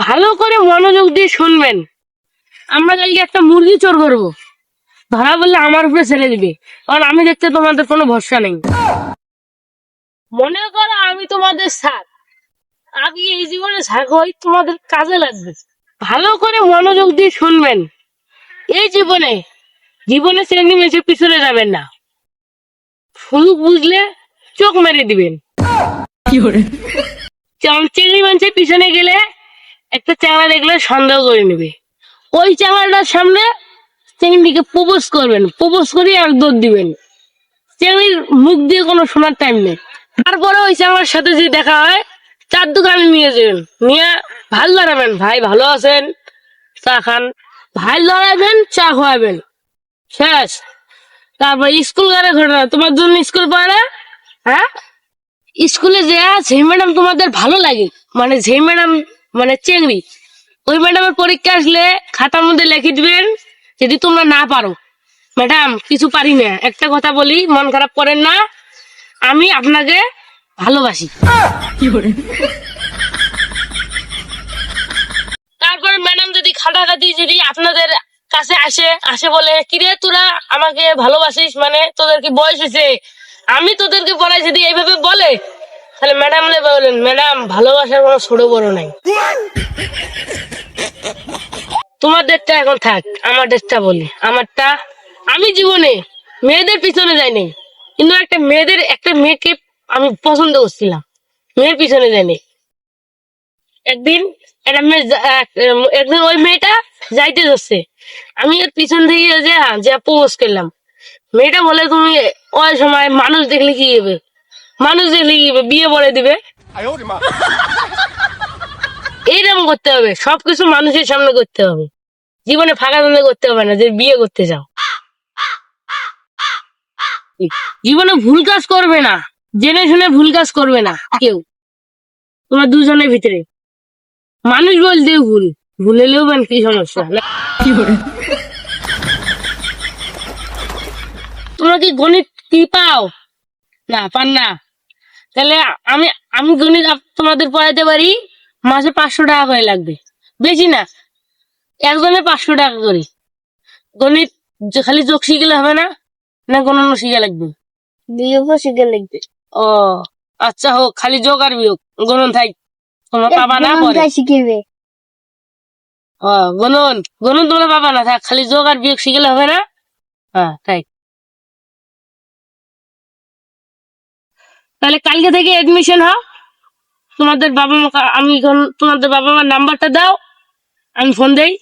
ভালো করে মনোযোগ দিয়ে শুনবেন। আমরা কালকে একটা মুরগি চোর করবো, ধরা বললে আমার উপরে ছেড়ে দিবে, কারণ আমি দেখতে তোমাদের কোনো ভরসা নেই। মনে করো আমি তোমাদের স্যার, আমি এই জীবনে স্যার হই, তোমাদের কাজে লাগবে। ভালো করে মনোযোগ দিয়ে শুনবেন। এই জীবনে জীবনে চেঙ্গি মেছে পিছনে যাবেন না, শুধু বুঝলে চোখ মেরে দিবেন। চেঙ্গি মানুষের পিছনে গেলে একটা চ্যাংড়া দেখলে সন্দেহ করে নেবে, ওই চ্যাংড়াটার সামনে চেঙ্গিকে প্রপোজ করবেন, প্রপোজ করে আর দৌড় দিবেন। চেঙ্গির মুখ দিয়ে কোনো শোনার টাইম নেই। তারপরে ওই চ্যাংড়ার সাথে যদি দেখা হয়, চার দোকানে নিয়ে যাবেন, নিয়ে ভাল দাঁড়াবেন, ভাই ভালো আছেন, চা খান, ভাই দাঁড়াবেন, চা খাওয়াবেন, শেষ। তারপর স্কুল গেলে ঘটনা, তোমার জন্য স্কুল পড়ে না? হ্যাঁ, স্কুলে যে যে ম্যাডাম তোমাদের ভালো লাগে, মানে যে ম্যাডাম মানে চেংড়ি, ওই ম্যাডামের পরীক্ষা আসলে খাতার মধ্যে লিখে দিবেন, যদি তোমরা না পারো, ম্যাডাম কিছু পারি না, একটা কথা বলি, মন খারাপ করেন না, আমি আপনাকে ভালোবাসি। তারপরে ম্যাডাম যদি খাটাখাটি যদি আপনাদের কাছে আসে, আসে বলে কিরে তোরা আমাকে ভালোবাসিস, মানে তোদের কি বয়স হয়েছে, আমি তোদেরকে পড়াই, যদি এইভাবে বলে, তাহলে ম্যাডাম বলেন, ম্যাডাম ভালোবাসার কোনো ছোট বড় নাই, তোমার ডেটটা এখন থাক, আমার ডেটটা বলি। আমারটা, আমি জীবনে মেয়েদের পিছনে যাইনি, কিন্তু একটা মেয়েকে আমি পছন্দ করছিলাম, মেয়ের পিছনে যাইনি। একদিন একটা মেয়ে একদিন ওই মেয়েটা যাইতে যাচ্ছে, আমি এর পিছন থেকে যে প্রপোজ করলাম। মেয়েটা বলে তুমি ওই সময় মানুষ দেখলে কি হবে, মানুষ দেখলে কি হবে, বিয়ে বলে দিবে। এইরকম করতে হবে, সবকিছু মানুষের সামনে করতে হবে, জীবনে ফাঁকা ধন্দা করতে হবে না যে বিয়ে করতে চাও। জীবনে ভুল কাজ করবে না, জেনে শুনে ভুল কাজ করবে না কেউ, তোমার দুজনের ভিতরে। মানুষ বলতেও ভুল, ভুলেলেও মানে কি সমস্যা না? তোমরা কি গণিত কি পাও? না পান না? তাহলে আমি আমি গণিত তোমাদের পড়াইতে পারি, মাসে 500 টাকা করে লাগবে, বেশি না, একজনে 500 টাকা করে। গণিত খালি যোগ শিখলে হবে না, না গণনা শিখা লাগবে? বিয়োগও শিখা লাগবে। ও আচ্ছা, হোক, খালি যোগ আর বিয়োগ, গণন থাক, তোমরা পাবা না পরে শিখিবে। ও গণন গণন তোমরা পাবা না, থাক, খালি যোগ আর বিয়োগ শিখলে হবে না। হ্যাঁ তাই, তাহলে কালকে থেকে এডমিশন হও। তোমাদের বাবা মা, আমি তোমাদের বাবা মার নাম্বারটা দাও, আমি ফোন দেই।